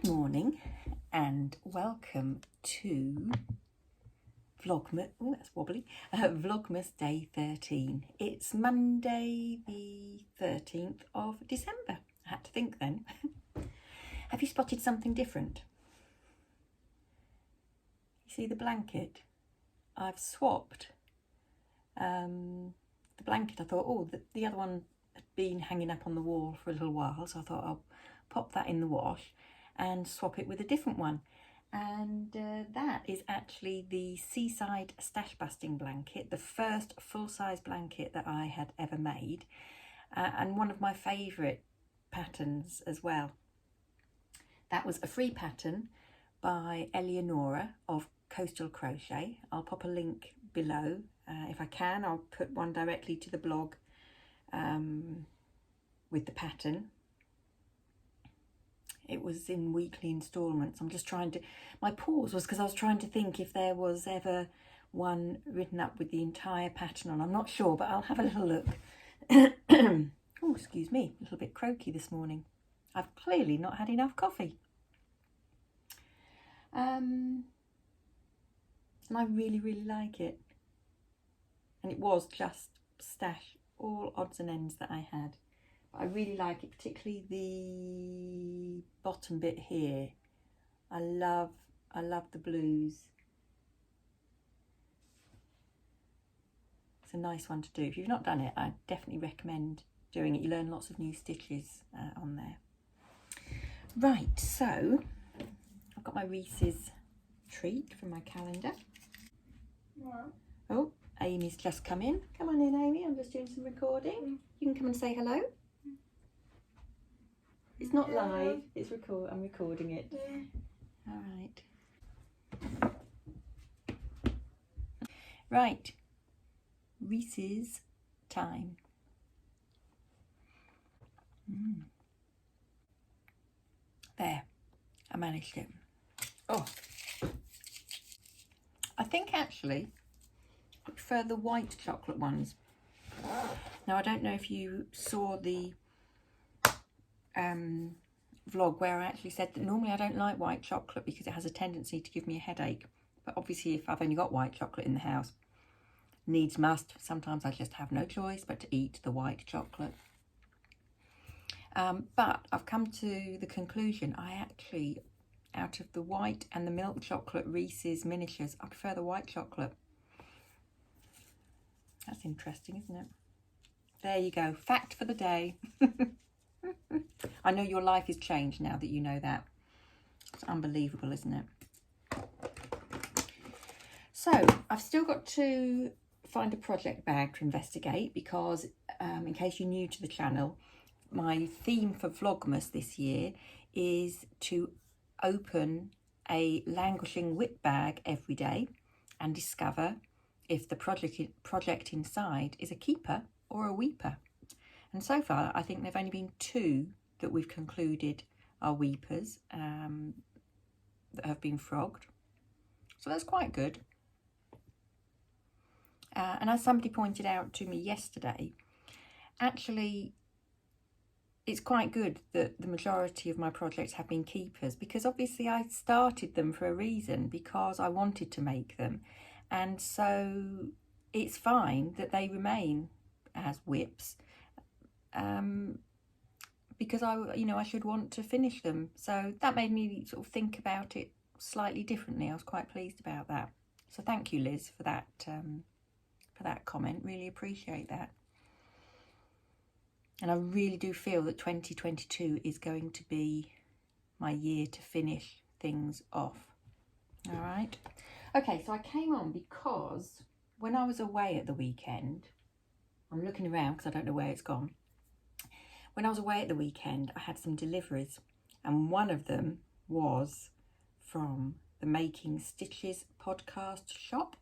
morning and welcome to Vlogmas, oh that's wobbly, Vlogmas day 13. It's Monday the 13th of December. I had to think then. Have you spotted something different? You see the blanket? I've swapped the blanket. I thought, oh, the other one had been hanging up on the wall for a little while, so I thought I'll pop that in the wash and swap it with a different one. And that is actually the Seaside Stash Busting blanket, the first full-size blanket that I had ever made, and one of my favourite patterns as well. That was a free pattern by Eleonora of Coastal Crochet. I'll pop a link below. If I can, I'll put one directly to the blog with the pattern. It was in weekly instalments. I'm just trying to, my pause was because I was trying to think if there was ever one written up with the entire pattern on. I'm not sure, but I'll have a little look. Oh, excuse me, a little bit croaky this morning. I've clearly not had enough coffee. And I really, really like it. And it was just stash, all odds and ends that I had. I really like it, particularly the bottom bit here. I love the blues. It's a nice one to do. If you've not done it, I definitely recommend doing it. You learn lots of new stitches on there. Right, so I've got my Reese's treat from my calendar. Yeah. Oh, Amy's just come in. Come on in, Amy. I'm just doing some recording. You can come and say hello. It's not live, it's I'm recording it. Yeah. All right. Right. Reese's time. There. I managed it. Oh. I think actually I prefer the white chocolate ones. Now I don't know if you saw the vlog where I actually said that normally I don't like white chocolate because it has a tendency to give me a headache, but obviously if I've only got white chocolate in the house, needs must, sometimes I just have no choice but to eat the white chocolate. But I've come to the conclusion I actually, out of the white and the milk chocolate Reese's miniatures, I prefer the white chocolate. That's interesting, isn't it? There you go, fact for the day. I know your life is changed now that you know that. It's unbelievable, isn't it? So I've still got to find a project bag to investigate because in case you're new to the channel, my theme for Vlogmas this year is to open a languishing whip bag every day and discover if the project inside is a keeper or a weeper. And so far, I think there have only been 2 that we've concluded are weepers that have been frogged. So that's quite good. And as somebody pointed out to me yesterday, actually, it's quite good that the majority of my projects have been keepers because obviously I started them for a reason because I wanted to make them. And so it's fine that they remain as whips. Because I should want to finish them. So that made me sort of think about it slightly differently. I was quite pleased about that. So thank you, Liz, for that comment. Really appreciate that. And I really do feel that 2022 is going to be my year to finish things off. All right. Okay, so I came on because when I was away at the weekend, I'm looking around because I don't know where it's gone. When I was away at the weekend, I had some deliveries, and one of them was from the Making Stitches podcast shop.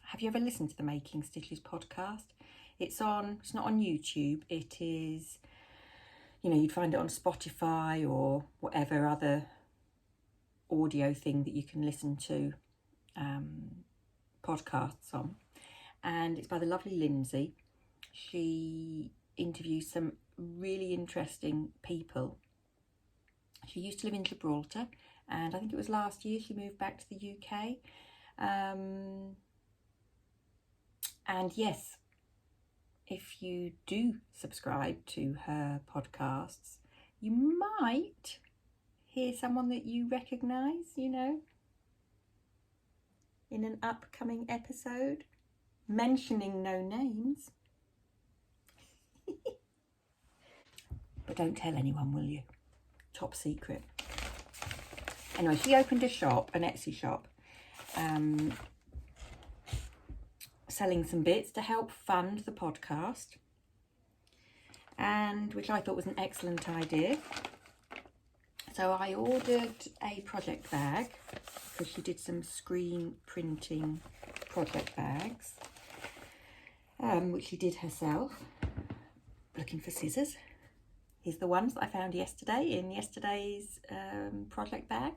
Have you ever listened to the Making Stitches podcast? It's not on YouTube. It is, you'd find it on Spotify or whatever other audio thing that you can listen to podcasts on. And it's by the lovely Lindsay. She interviews some really interesting people. She used to live in Gibraltar, and I think it was last year she moved back to the UK. And yes, if you do subscribe to her podcasts, you might hear someone that you recognise, you know, in an upcoming episode, mentioning no names. But don't tell anyone, will you? Top secret. Anyway, she opened a shop, an Etsy shop, selling some bits to help fund the podcast, and which I thought was an excellent idea. So I ordered a project bag because she did some screen printing project bags, which she did herself. Looking for scissors. Here's the ones that I found yesterday in yesterday's project bag.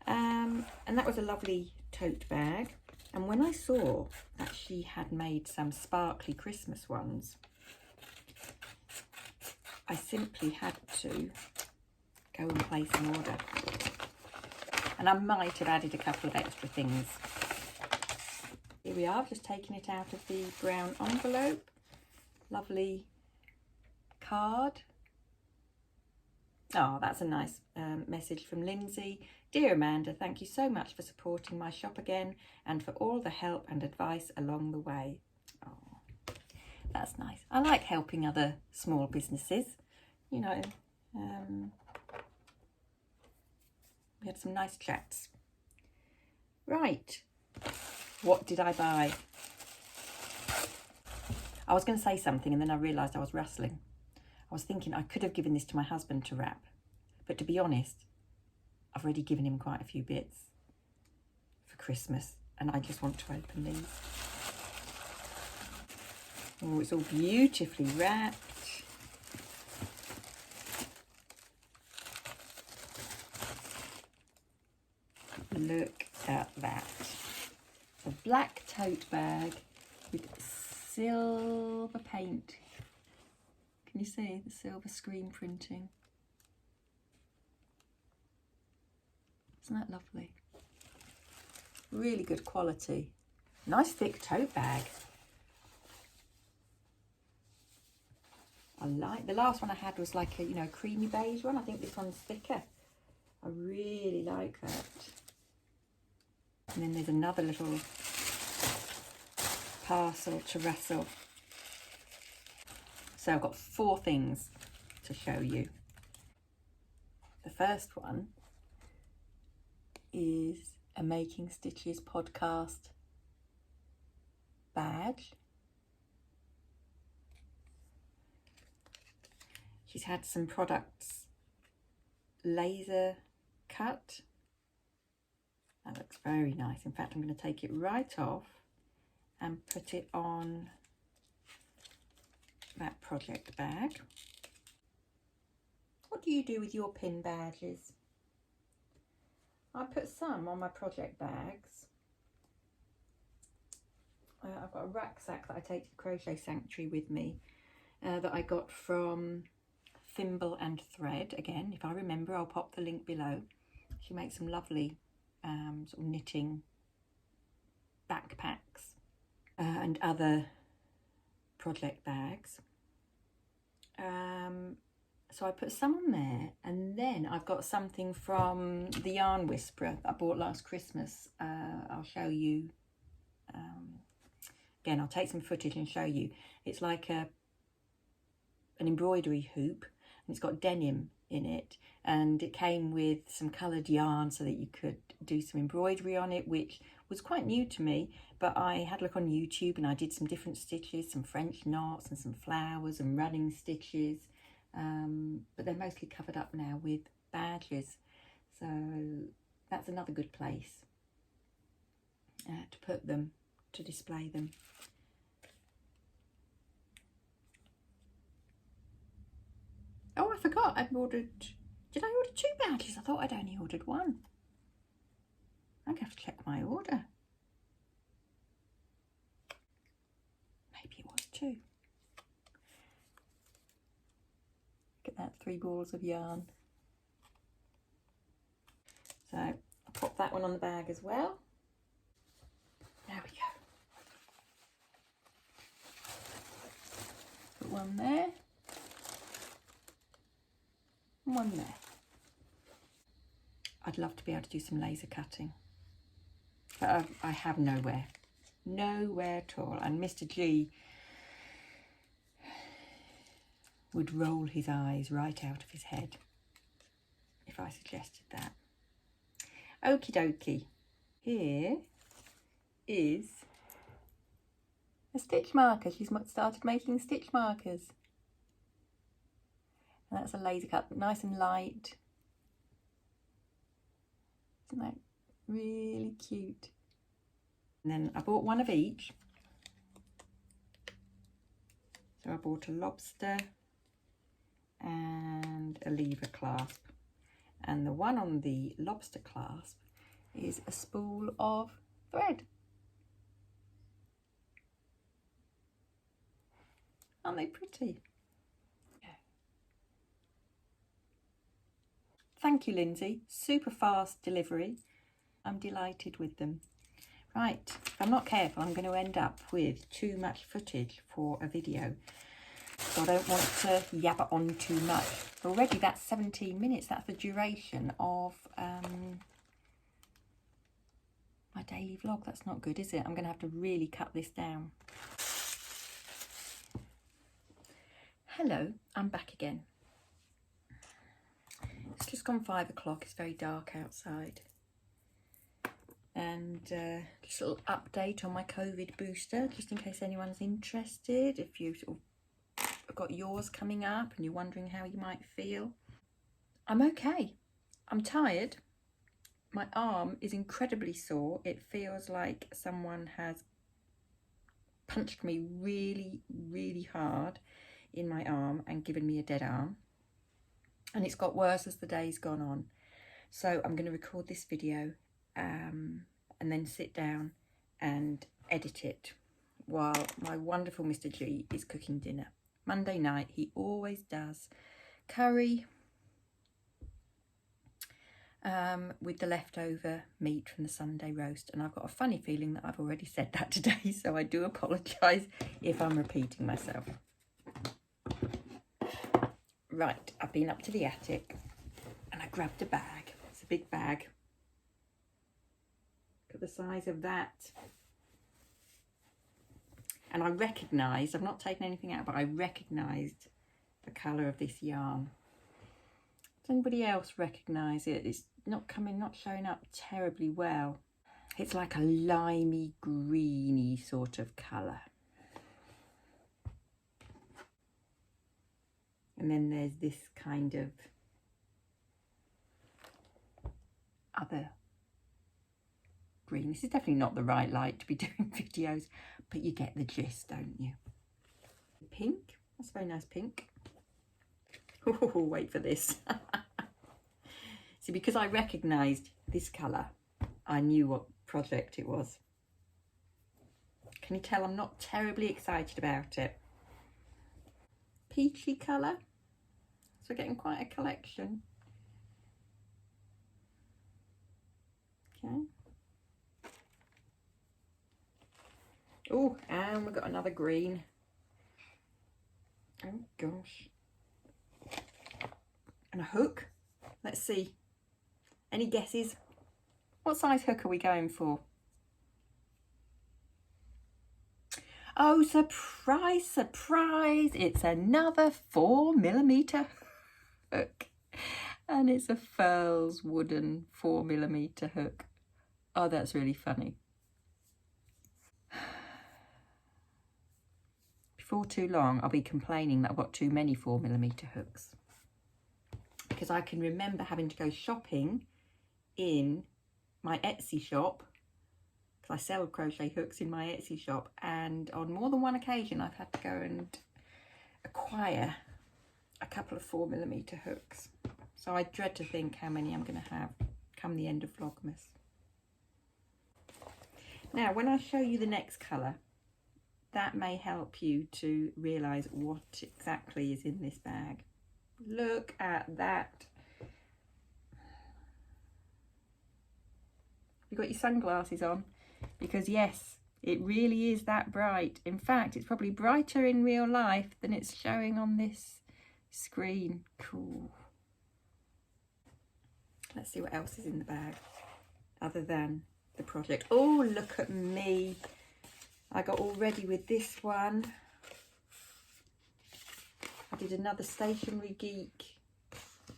And that was a lovely tote bag. And when I saw that she had made some sparkly Christmas ones, I simply had to go and place an order. And I might have added a couple of extra things. Here we are, I've just taken it out of the brown envelope. Lovely card. Oh, that's a nice message from Lindsay. Dear Amanda, thank you so much for supporting my shop again and for all the help and advice along the way. Oh, that's nice. I like helping other small businesses. You know, we had some nice chats. Right, what did I buy? I was going to say something and then I realised I was rustling. I was thinking I could have given this to my husband to wrap, but to be honest, I've already given him quite a few bits for Christmas and I just want to open these. Oh, it's all beautifully wrapped. Look at that. A black tote bag with silver paint. Can you see the silver screen printing? Isn't that lovely? Really good quality. Nice thick tote bag. I like, the last one I had was like a, you know, creamy beige one. I think this one's thicker. I really like that. And then there's another little parcel to rustle. So I've got 4 things to show you. The first one is a Making Stitches podcast badge. She's had some products laser cut. That looks very nice. In fact, I'm going to take it right off and put it on that project bag. What do you do with your pin badges? I put some on my project bags. I've got a rucksack that I take to the Crochet Sanctuary with me that I got from Thimble and Thread. Again, if I remember, I'll pop the link below. She makes some lovely sort of knitting backpacks and other project bags. So I put some on there, and then I've got something from the Yarn Whisperer that I bought last Christmas. I'll show you. Again, I'll take some footage and show you. It's like an embroidery hoop, and it's got denim in it, and it came with some coloured yarn so that you could do some embroidery on it, which was quite new to me, but I had a look on YouTube and I did some different stitches, some French knots and some flowers and running stitches, but they're mostly covered up now with badges, so that's another good place to put them, to display them. Oh, I forgot, I've ordered, did I order 2 badges? I thought I'd only ordered 1. I'm going to have to check my order. Maybe it was 2. Look at that, 3 balls of yarn. So I'll pop that one on the bag as well. There we go. Put one there. And one there. I'd love to be able to do some laser cutting. But I have nowhere. Nowhere at all. And Mr. G would roll his eyes right out of his head if I suggested that. Okie dokie. Here is a stitch marker. She's started making stitch markers. And that's a laser cut, nice and light. Isn't that really cute? And then I bought one of each. So I bought a lobster and a lever clasp. And the one on the lobster clasp is a spool of thread. Aren't they pretty? Thank you, Lindsay. Super fast delivery. I'm delighted with them. Right, if I'm not careful, I'm going to end up with too much footage for a video. So I don't want to yabber on too much. Already that's 17 minutes. That's the duration of my daily vlog. That's not good, is it? I'm going to have to really cut this down. Hello, I'm back again. It's just gone 5 o'clock. It's very dark outside. And just a little update on my COVID booster, just in case anyone's interested. If you sort of got yours coming up and you're wondering how you might feel. I'm okay. I'm tired. My arm is incredibly sore. It feels like someone has punched me really, really hard in my arm and given me a dead arm. And it's got worse as the day's gone on. So I'm going to record this video and then sit down and edit it while my wonderful Mr. G is cooking dinner. Monday night, he always does curry with the leftover meat from the Sunday roast. And I've got a funny feeling that I've already said that today, so I do apologise if I'm repeating myself. Right, I've been up to the attic and I grabbed a bag. It's a big bag. Look at the size of that. And I recognised, I've not taken anything out, but I recognised the colour of this yarn. Does anybody else recognise it? It's not showing up terribly well. It's like a limey, greeny sort of colour. And then there's this kind of other green. This is definitely not the right light to be doing videos, but you get the gist, don't you? Pink, that's a very nice pink. Oh, wait for this. See, because I recognised this colour, I knew what project it was. Can you tell I'm not terribly excited about it? Peachy colour. So we're getting quite a collection. Okay. Oh, and we've got another green. Oh gosh. And a hook. Let's see. Any guesses? What size hook are we going for? Oh, surprise, surprise. It's another 4mm hook. And it's a Furls wooden 4mm hook. Oh, that's really funny. Before too long, I'll be complaining that I've got too many 4mm hooks. Because I can remember having to go shopping in my Etsy shop, because I sell crochet hooks in my Etsy shop, and on more than one occasion I've had to go and acquire a couple of 4mm hooks. So I dread to think how many I'm going to have come the end of Vlogmas. Now, when I show you the next colour, that may help you to realise what exactly is in this bag. Look at that. You got your sunglasses on? Because yes, it really is that bright. In fact, it's probably brighter in real life than it's showing on this screen. Cool. Let's see what else is in the bag other than the project. Oh, look at me. I got all ready with this one. I did another Stationery Geek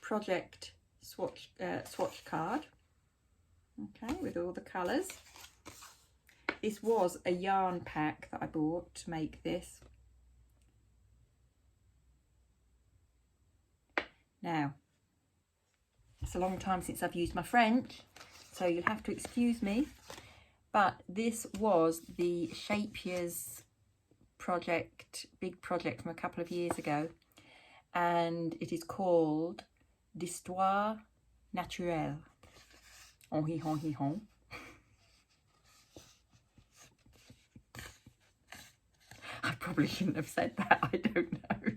project swatch card. Okay, with all the colours. This was a yarn pack that I bought to make this. Now, it's a long time since I've used my French, so you'll have to excuse me. But this was the Shapier's project, big project from a couple of years ago. And it is called d'Histoire Naturelle. On hi hon hi hon. I probably shouldn't have said that, I don't know.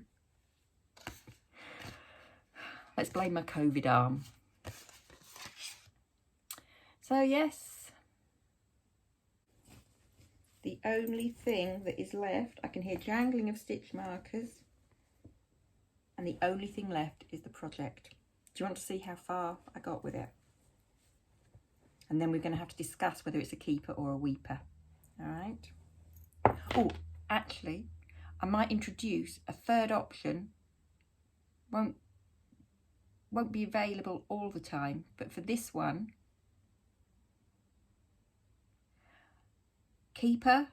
Let's blame my COVID arm. So yes, the only thing that is left, I can hear jangling of stitch markers, and the only thing left is the project. Do you want to see how far I got with it? And then we're going to have to discuss whether it's a keeper or a weeper. All right. Oh, actually, I might introduce a third option. Won't be available all the time, but for this one, keeper,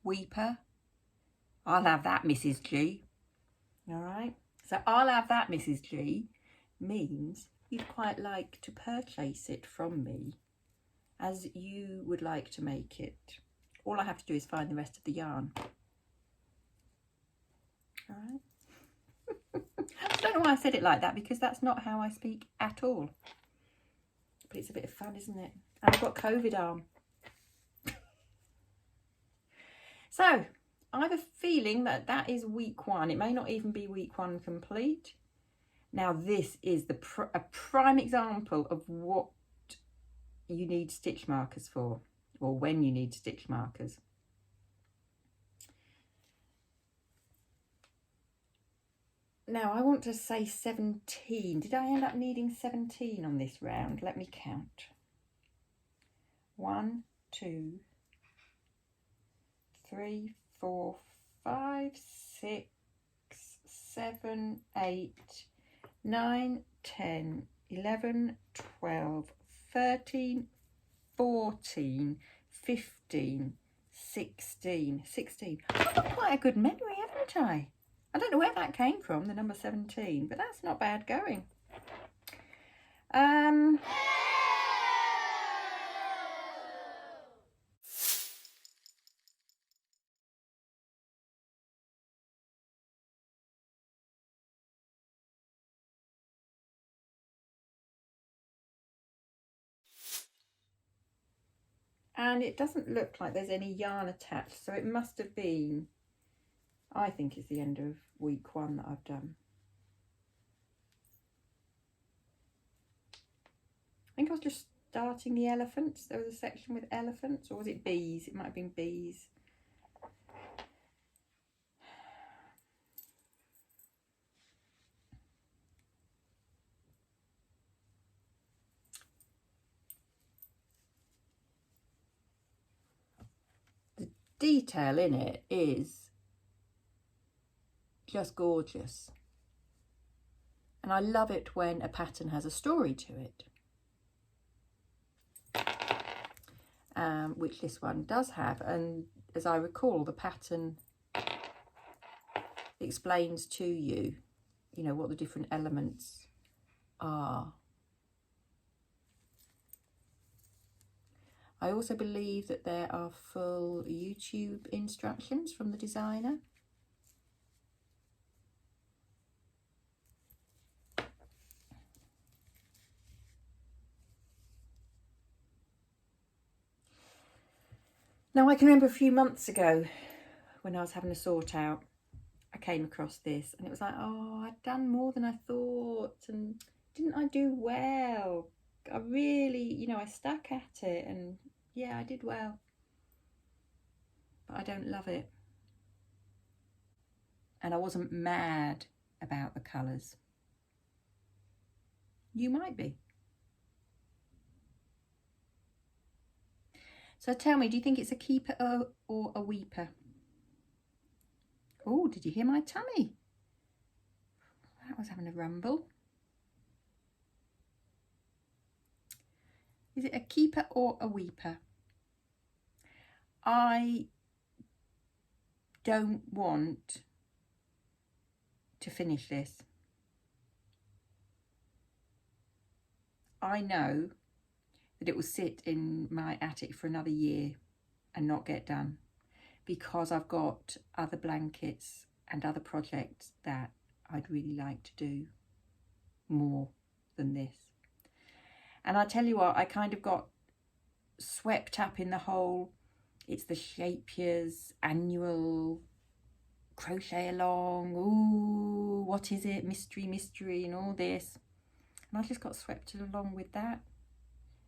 weeper, I'll have that, Mrs. G. All right. So I'll have that, Mrs. G means you'd quite like to purchase it from me as you would like to make it. All I have to do is find the rest of the yarn. All right. I don't know why I said it like that, because that's not how I speak at all. But it's a bit of fun, isn't it? And I've got COVID arm. So I have a feeling that that is week one. It may not even be week one complete. Now this is a prime example of what you need stitch markers for, or when you need stitch markers. Now I want to say 17. Did I end up needing 17 on this round? Let me count. 1, 2, 3, 4, 5, 6, 7, 8, 9, 10, 11, 12, 13, 14, 15, 16. I've got quite a good memory, haven't I? I don't know where that came from, the number 17, but that's not bad going. And it doesn't look like there's any yarn attached, so it must have been, I think it's the end of week one that I've done. I think I was just starting the elephants. There was a section with elephants, or was it bees? It might have been bees. The detail in it is just gorgeous. And I love it when a pattern has a story to it. Which this one does have, and as I recall, the pattern explains to you, you know, what the different elements are. I also believe that there are full YouTube instructions from the designer. Now I can remember a few months ago when I was having a sort out, I came across this and it was like, oh, I'd done more than I thought, and didn't I do well? I really, you know, I stuck at it, and yeah, I did well, but I don't love it. And I wasn't mad about the colours. You might be. So tell me, do you think it's a keeper or a weeper? Oh, did you hear my tummy? That was having a rumble. Is it a keeper or a weeper? I don't want to finish this. I know that it will sit in my attic for another year and not get done, because I've got other blankets and other projects that I'd really like to do more than this. And I tell you what, I kind of got swept up in the whole, it's the Shapier's annual crochet along, ooh, what is it, mystery, and all this. And I just got swept along with that.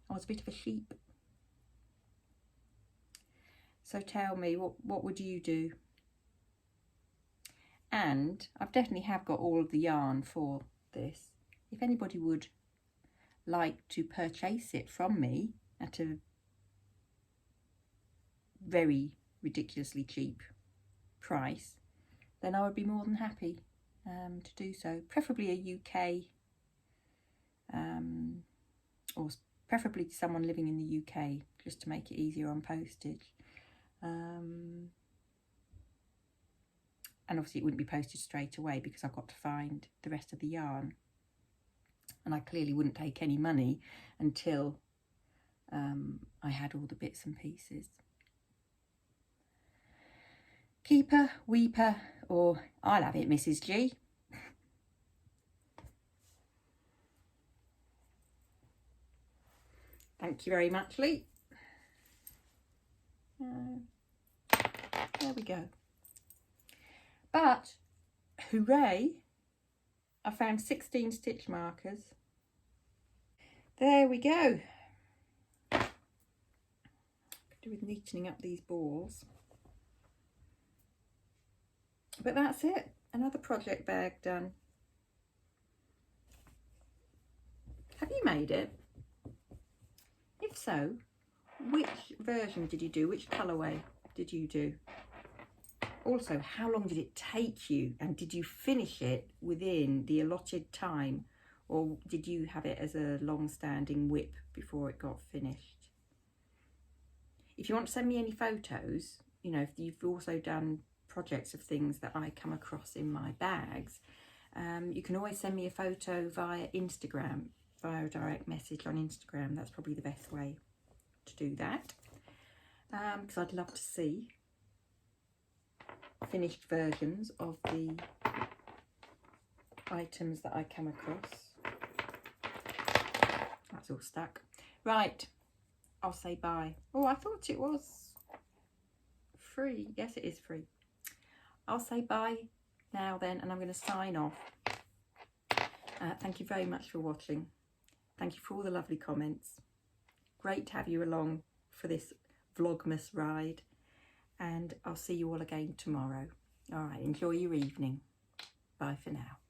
I was a bit of a sheep. So tell me, what would you do? And I've definitely have got all of the yarn for this. If anybody would like to purchase it from me at a very ridiculously cheap price, then I would be more than happy to do so. Preferably a UK, or preferably someone living in the UK, just to make it easier on postage. And obviously it wouldn't be posted straight away because I've got to find the rest of the yarn. And I clearly wouldn't take any money until I had all the bits and pieces. Keeper, weeper, or I'll have it, Mrs. G. Thank you very much, Lee. There we go. But, hooray, I found 16 stitch markers. There we go. Could do with neatening up these balls. But that's it. Another project bag done. Have you made it? If so, which version did you do? Which colourway did you do? Also, how long did it take you, and did you finish it within the allotted time, or did you have it as a long-standing whip before it got finished? If you want to send me any photos, you know, if you've also done projects of things that I come across in my bags, you can always send me a photo via Instagram, via a direct message on Instagram. That's probably the best way to do that, because I'd love to see finished versions of the items that I come across. That's all stuck. Right, I'll say bye. Oh, I thought it was free. Yes, it is free. I'll say bye now then, and I'm going to sign off. Thank you very much for watching. Thank you for all the lovely comments. Great to have you along for this Vlogmas ride. And I'll see you all again tomorrow. All right, enjoy your evening. Bye for now.